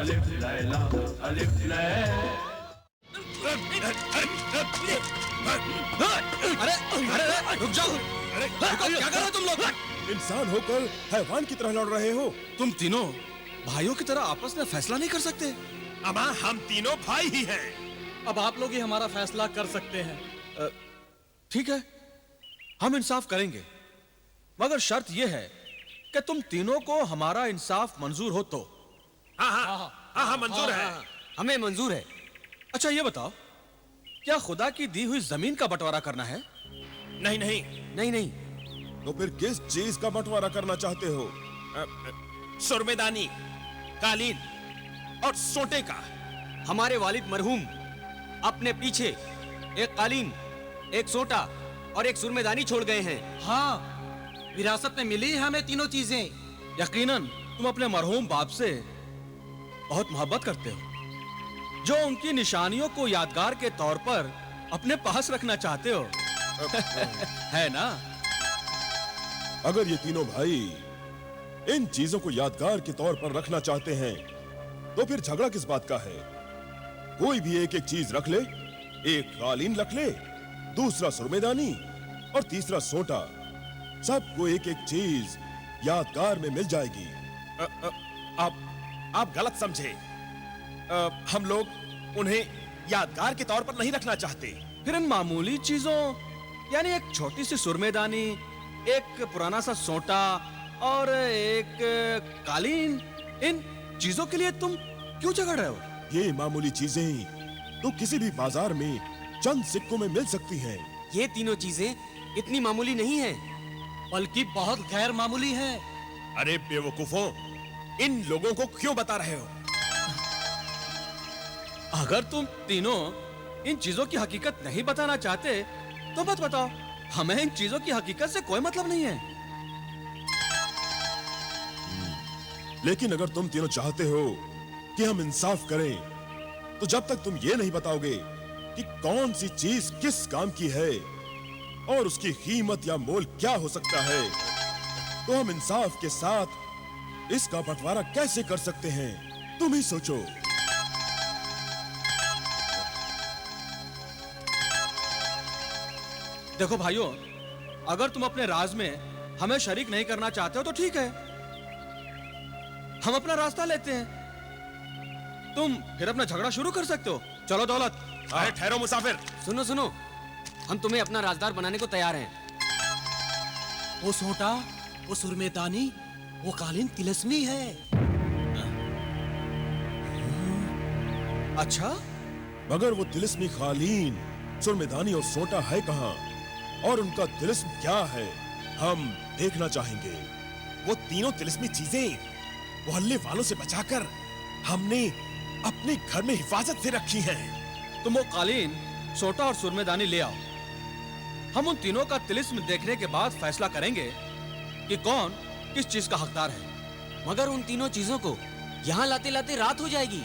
अलिफ लैला अलिफ लै। अरे अरे रुक जाओ। अरे क्या कर रहे हो तुम लोग? इंसान होकर हैवान की तरह लड़ रहे हो। तुम तीनों भाइयों की तरह आपस में फैसला नहीं कर सकते? अमा हम तीनों भाई ही हैं। अब आप लोग ही हमारा फैसला कर सकते हैं। ठीक है, हम इंसाफ करेंगे, मगर शर्त यह है कि तुम तीनों को हमारा इंसाफ मंजूर हो तो। हाँ हाँ हाँ हाँ मंजूर है। हमें मंजूर है। अच्छा ये बताओ, क्या खुदा की दी हुई जमीन का बंटवारा करना है? नहीं नहीं नहीं नहीं। तो फिर किस चीज का बंटवारा करना चाहते हो? सुरमेदानी, कालीन और सोटे का। हमारे वालिद मरहूम अपने पीछे एक कालीन, एक सोटा और एक सुरमेदानी छोड़ गए हैं। हाँ, विरासत में मिली है हमें तीनों चीजें। यकीनन तुम अपने मरहूम बाप से बहुत मोहब्बत करते हो, जो उनकी निशानियों को यादगार के तौर पर अपने पास रखना चाहते हो। है ना? अगर ये तीनों भाई इन चीजों को यादगार के तौर पर रखना चाहते हैं, तो फिर झगड़ा किस बात का है? कोई भी एक एक चीज रख ले। एक कालीन रख ले, दूसरा सुरमेदानी और तीसरा सोटा। सबको एक एक चीज यादगार में मिल जाएगी। आप गलत समझे। हम लोग उन्हें यादगार के तौर पर नहीं रखना चाहते। फिर इन मामूली चीजों यानी एक छोटी सी सुरमेदानी, एक पुराना सा सोटा और एक कालीन, इन चीजों के लिए तुम क्यों झगड़ रहे हो? ये मामूली चीजें तो किसी भी बाजार में चंद सिक्कों में मिल सकती हैं। ये तीनों चीजें इतनी मामूली नहीं हैं, बल्कि बहुत गैर मामूली है। अरे बेवकूफों, इन लोगों को क्यों बता रहे हो? अगर तुम तीनों इन चीजों की हकीकत नहीं बताना चाहते तो मत बताओ। हमें इन चीजों की हकीकत से कोई मतलब नहीं है। लेकिन अगर तुम तीनों चाहते हो कि हम इंसाफ करें, तो जब तक तुम ये नहीं बताओगे कि कौन सी चीज किस काम की है और उसकी कीमत या मोल क्या हो सकता है, तो हम इंसाफ के साथ इसका बंटवारा कैसे कर सकते हैं? तुम ही सोचो। देखो भाइयों, अगर तुम अपने राज में हमें शरीक नहीं करना चाहते हो तो ठीक है, हम अपना रास्ता लेते हैं। तुम फिर अपना झगड़ा शुरू कर सकते हो। चलो दौलत। अरे ठहरो मुसाफिर। सुनो सुनो, हम तुम्हें अपना राजदार बनाने को तैयार हैं। वो सोटा, वो सुरमेदानी, वो कालीन तिलस्मी है। अच्छा, मगर वो तिलिस्मी कालीन, सुरमेदानी और सोटा है कहाँ, और उनका तिलिस्म क्या है, हम देखना चाहेंगे। वो तीनों तिलिस्मी चीजें मोहल्ले वालों से बचाकर हमने अपने घर में हिफाजत से रखी हैं। तुम वो कालीन, सोटा और सुरमेदानी ले आओ। हम उन तीनों का तिलिस्म देखने के बाद फैसला करेंगे कि कौन किस चीज का हकदार है। मगर उन तीनों चीजों को यहाँ लाते लाते रात हो जाएगी।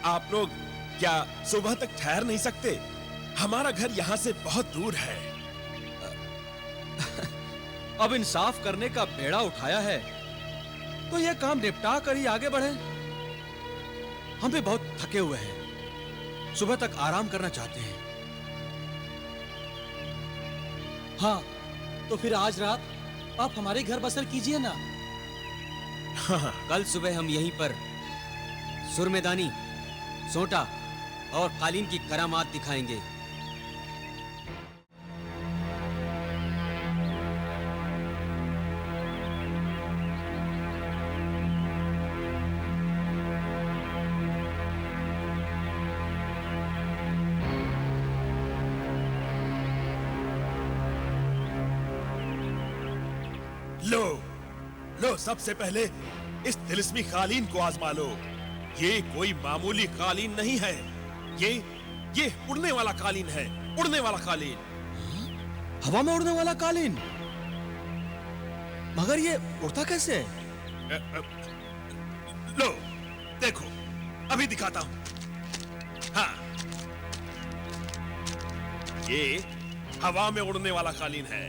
आप लोग क्या सुबह तक ठहर नहीं सकते? हमारा घर यहाँ से बहुत दूर है। अब इंसाफ करने का बेड़ा उठाया है तो यह काम निपटा कर ही आगे बढ़े। हम भी बहुत थके हुए हैं, सुबह तक आराम करना चाहते हैं। हाँ, तो फिर आज रात आप हमारे घर बसर कीजिए ना। कल सुबह हम यहीं पर सुरमेदानी, सोटा और कालीन की करामात दिखाएंगे। लो लो, सबसे पहले इस तिलिस्मी कालीन को आजमा लो। ये कोई मामूली कालीन नहीं है, ये उड़ने वाला कालीन है। उड़ने वाला कालीन। हवा में उड़ने वाला कालीन? मगर ये उड़ता कैसे है? लो देखो, अभी दिखाता हूं। हाँ, ये हवा में उड़ने वाला कालीन है।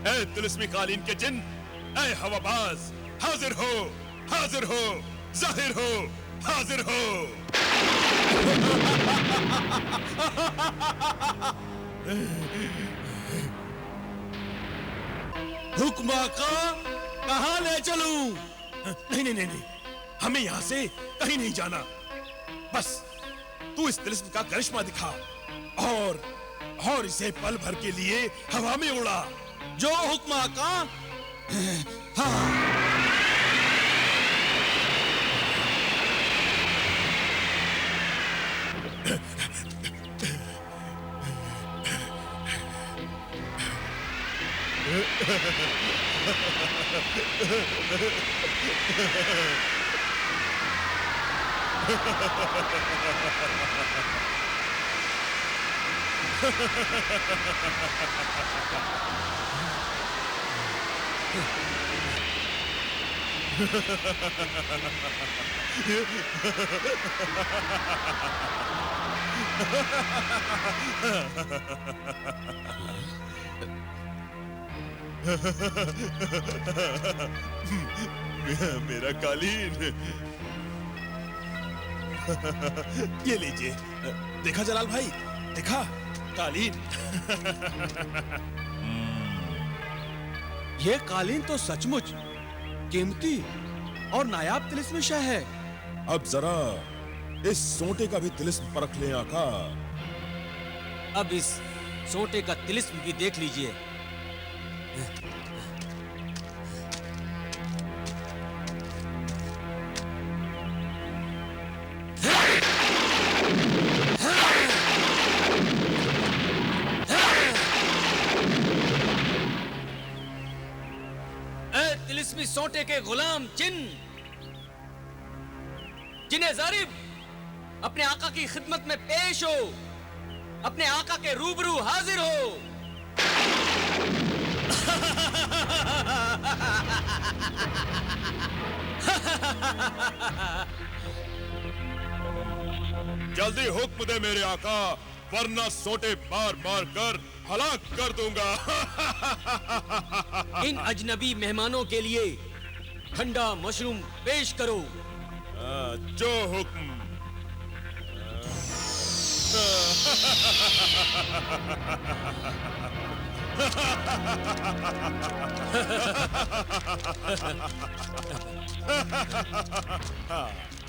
ऐ तिलिस्मी कालीन के जिन, ऐ हवाबाज, हाजिर हो, हाजिर हो, जाहिर हो, हाजिर हो। हुक्म आका, कहाँ ले चलूं? नहीं नहीं नहीं नहीं, हमें यहां से कहीं नहीं जाना। बस तू इस तिलिस्म का करिश्मा दिखा और इसे पल भर के लिए हवा में उड़ा। जो हुक्म आका। हाँ। मेरा कालीन। ये लीजिए, देखा जलाल भाई, देखा कालीन। ये कालीन तो सचमुच कीमती और नायाब तिलिस्मी शय है। अब जरा इस सोंटे का भी तिलिस्म परख लें आका। अब इस सोटे का तिलिस्म भी देख लीजिए। तिलिस्मी सोटे के गुलाम जिन्हें जारिब अपने आका की खिदमत में पेश हो, अपने आका के रूबरू हाजिर हो। जल्दी हुक्म दे मेरे आका, वरना सोटे मार मार कर हलाक कर दूंगा। इन अजनबी मेहमानों के लिए ठंडा मशरूम पेश करो। जो हुक्म।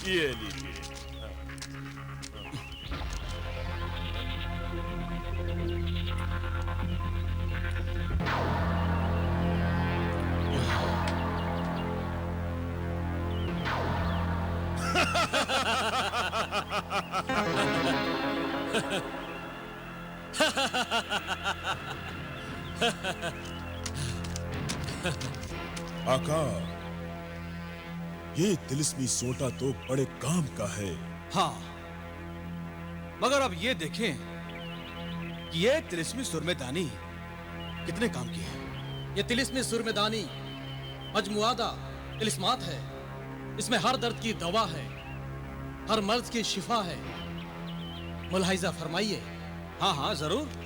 ये लीजिए। आका, ये तिलिस्मी सोटा तो बड़े काम का है। हाँ, मगर अब ये देखें कि ये तिलिस्मी सुरमेदानी कितने काम की है। ये तिलिस्मी सुरमेदानी मजमुआदा तिलिस्मात है। इसमें हर दर्द की दवा है, हर मर्ज की शिफा है। मुलाहिजा फरमाइए। हाँ हाँ जरूर।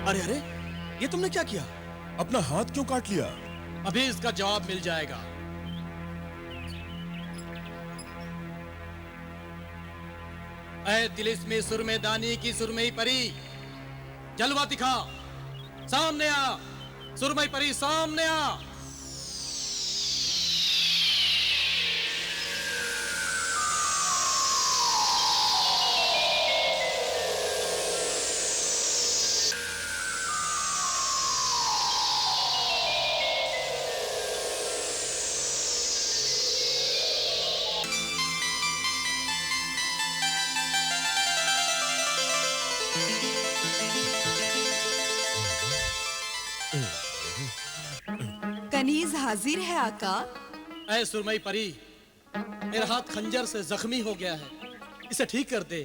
अरे अरे, ये तुमने क्या किया? अपना हाथ क्यों काट लिया? अभी इसका जवाब मिल जाएगा। ऐ तिलिस्मी सुरमेदानी की सुरमई परी, जलवा दिखा, सामने आ। सुरमई परी सामने आ। कनीज हाजिर है आका। ऐ सुरमई परी, मेरा हाथ खंजर से जख्मी हो गया है, इसे ठीक कर दे।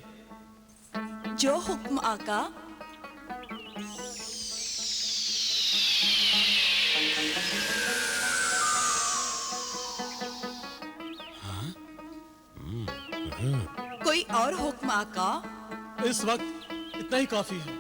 जो हुक्म आका। कोई और हुक्म आका? इस वक्त इतना ही काफी है।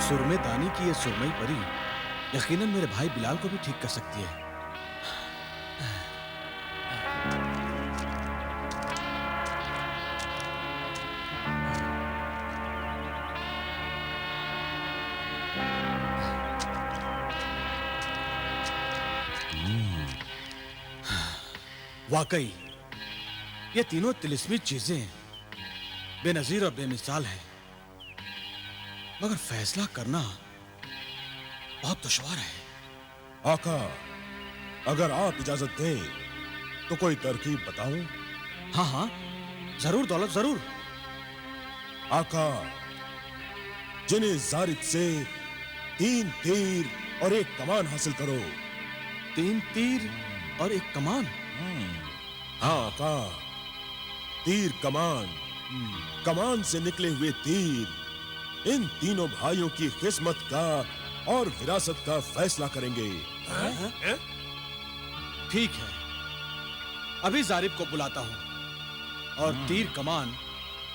सुरमे दानी की ये सुरमई परी यकीनन मेरे भाई बिलाल को भी ठीक कर सकती है। वाकई ये तीनों तिलिस्मी चीजें बेनजीर और बेमिसाल हैं, मगर फैसला करना बहुत दुश्वार है। आका, अगर आप इजाजत दें तो कोई तरकीब बताऊं? हाँ हाँ, जरूर दौलत, जरूर। आका, जिन्हें जारिद से 3 तीर और 1 कमान हासिल करो। 3 तीर और 1 कमान? हाँ आका, तीर कमान, कमान से निकले हुए तीर इन तीनों भाइयों की किस्मत का और विरासत का फैसला करेंगे। ठीक है, अभी जारिब को बुलाता हूं और तीर कमान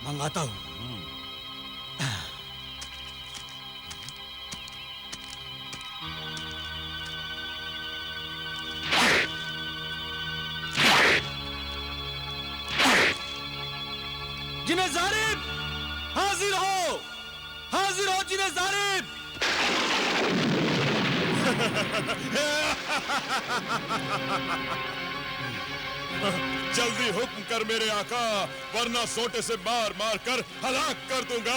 मंगाता हूं। जिन्हें जारिब, हाजिर हो, हाजिर हो जिन्हें जारिब। जल्दी हुक्म कर मेरे आका, वरना सोटे से मार मार कर हलाक कर दूंगा।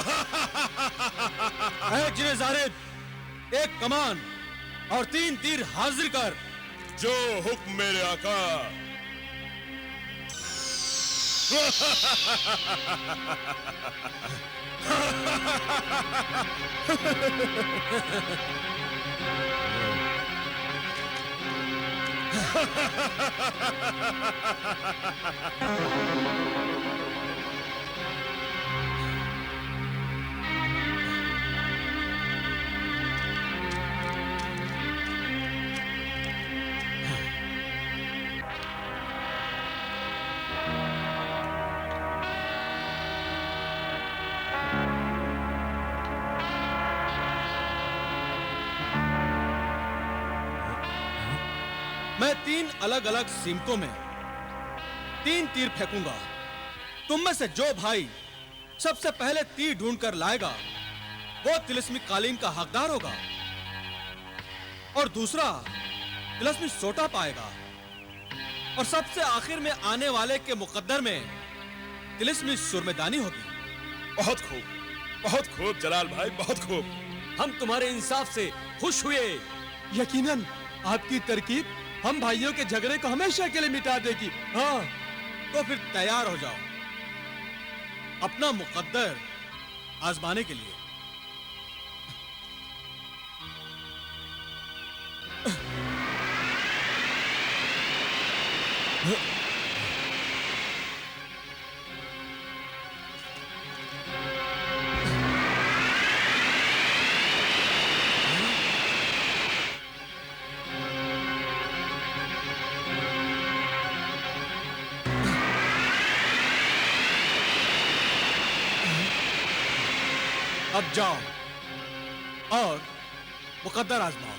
जिन्हें जारिब, 1 कमान और 3 तीर हाजिर कर। जो हुक्म मेरे आका। मैं 3 अलग अलग सीमतों में 3 तीर फेंकूंगा। तुम में से जो भाई सबसे पहले तीर ढूंढ कर लाएगा वो तिलिस्मी कालीन का हकदार होगा और दूसरा तिलिस्मी सोटा पाएगा और सबसे आखिर में आने वाले के मुकद्दर में तिलिस्मी सुरमेदानी होगी। बहुत खूब जलाल भाई, बहुत खूब। हम तुम्हारे इंसाफ से खुश हुए। यकीनन आपकी तरकीब हम भाइयों के झगड़े को हमेशा के लिए मिटा देगी। हाँ, तो फिर तैयार हो जाओ अपना मुकद्दर आजमाने के लिए। अब जाओ और मुकद्दर आजमाओ।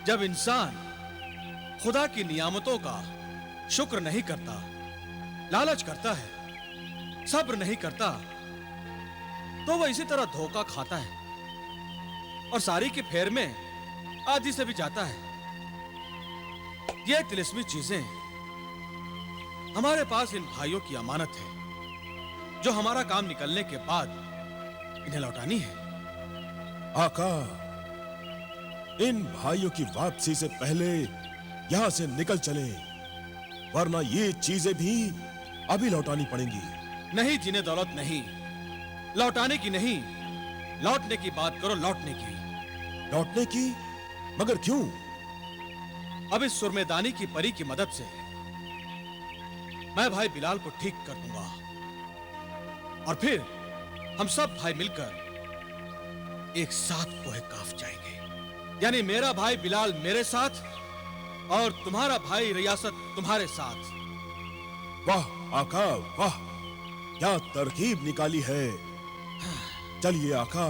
जब इंसान खुदा की नियामतों का शुक्र नहीं करता, लालच करता है, सब्र नहीं करता, तो वह इसी तरह धोखा खाता है और सारी की फेर में आधी से भी जाता है। ये तिलिस्मी चीजें हमारे पास इन भाइयों की अमानत है जो हमारा काम निकलने के बाद इन्हें लौटानी है। आका, इन भाइयों की वापसी से पहले यहां से निकल चले, वरना ये चीजें भी अभी लौटानी पड़ेंगी। नहीं जीने दौलत नहीं, लौटाने की नहीं, लौटने की बात करो, लौटने की। लौटने की? मगर क्यों? अब इस सुरमेदानी की परी की मदद से मैं भाई बिलाल को ठीक कर दूंगा और फिर हम सब भाई मिलकर एक साथ कोहे काफ जाएंगे। यानी मेरा भाई बिलाल मेरे साथ और तुम्हारा भाई रियासत तुम्हारे साथ। वाह आका वाह, क्या तरकीब निकाली है। चलिए आका,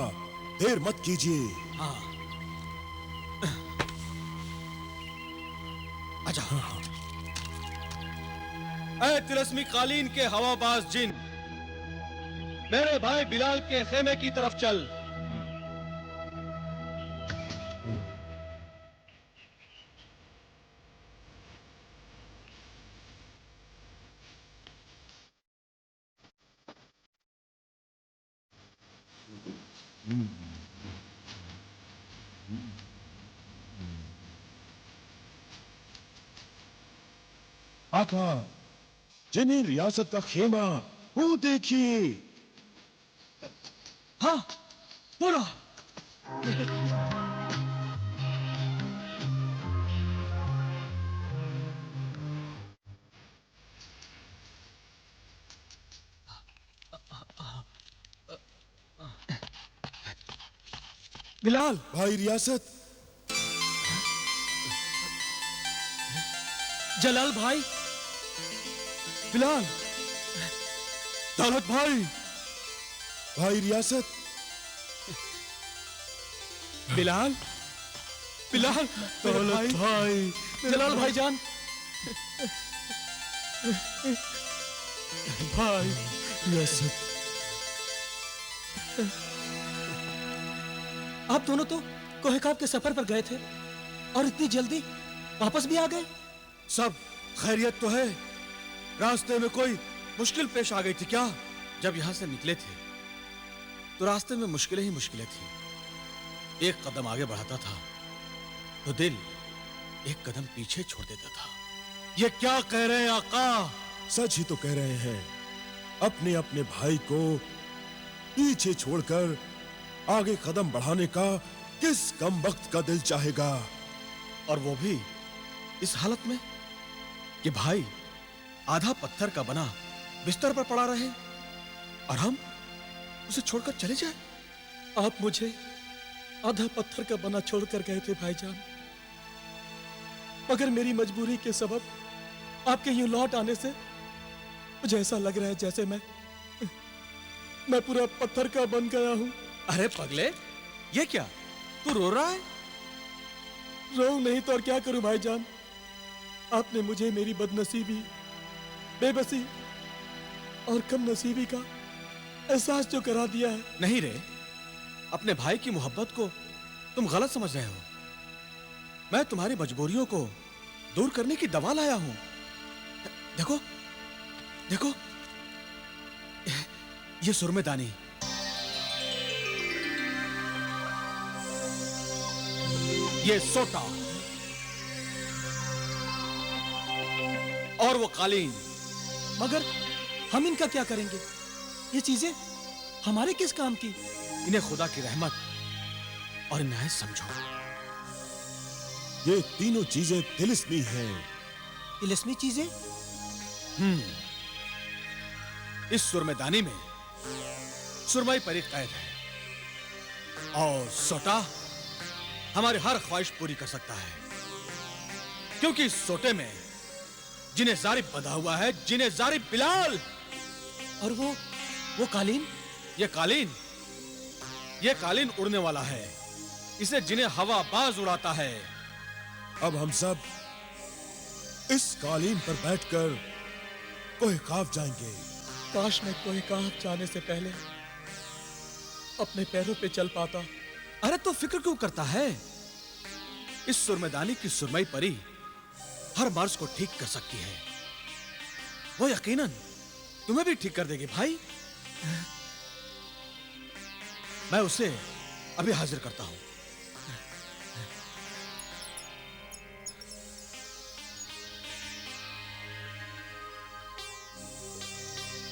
देर मत कीजिए। हाँ, आजा। ऐ तिलस्मी कालीन के हवाबाज जिन, मेरे भाई बिलाल के खेमे की तरफ चल। आका, जिन्हें रियासत का खेमा, वो देखिए। हाँ, बोलो। बिलाल, भाई रियासत, जलाल भाई, बिलाल, दौलत भाई, भाई रियासत, बिलाल, बिलाल, दौलत भाई, जलाल भाईजान, भाई रियासत। आप दोनों तो कोहेकाब के सफर पर गए थे और इतनी जल्दी वापस भी आ गए। सब खैरियत तो है? रास्ते में कोई मुश्किल पेश आ गई थी क्या? जब यहां से निकले थे तो रास्ते में मुश्किलें ही मुश्किलें थी। एक कदम आगे बढ़ाता था तो दिल एक कदम पीछे छोड़ देता था। ये क्या कह रहे हैं आका? सच ही तो कह रहे हैं। अपने अपने भाई को पीछे छोड़कर आगे कदम बढ़ाने का किस कम वक्त का दिल चाहेगा? और वो भी इस हालत में कि भाई आधा पत्थर का बना बिस्तर पर पड़ा रहे और हम उसे छोड़कर चले जाए। आप मुझे आधा पत्थर का बना छोड़कर गए थे भाईजान, मगर मेरी मजबूरी के सबब आपके यूं लौट आने से मुझे ऐसा लग रहा है जैसे मैं पूरा पत्थर का बन गया हूं। अरे पगले, ये क्या? तू रो रहा है? रो नहीं तो और क्या करूं भाईजान। आपने मुझे मेरी बदनसीबी, बेबसी और कम नसीबी का एहसास जो करा दिया है। नहीं रे, अपने भाई की मोहब्बत को तुम गलत समझ रहे हो। मैं तुम्हारी मजबूरियों को दूर करने की दवा लाया हूं। देखो देखो, ये सुरमेदानी, ये सोटा और वो कालीन। मगर हम इनका क्या करेंगे? ये चीजें हमारे किस काम की? इन्हें खुदा की रहमत और इनायत समझो। ये तीनों चीजें तिलिस्मी हैं। तिलिस्मी चीजें? इस सुरमेदानी में सुरमई परी कैद है और सोटा हमारी हर ख्वाहिश पूरी कर सकता है, क्योंकि इस सोटे में जिन्हें जारिब बंधा हुआ है, जिन्हें जारिब बिलाल। और वो कालीन? ये कालीन उड़ने वाला है। इसे जिन्हें हवा बाज उड़ाता है। अब हम सब इस कालीन पर बैठकर कोहेकाफ जाएंगे। काश मैं कोहेकाफ जाने से पहले अपने पैरों पे चल पाता। अरे तो फिक्र क्यों करता है? इस सुरमेदानी की सुरमई परी हर मर्ज को ठीक कर सकती है। वो यकीनन तुम्हें भी ठीक कर देगी भाई। मैं उसे अभी हाजिर करता हूं।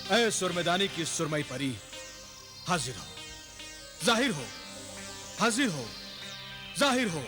ऐ सुरमेदानी की सुरमई परी, हाजिर हो, जाहिर हो, हाजिर हो, जाहिर हो।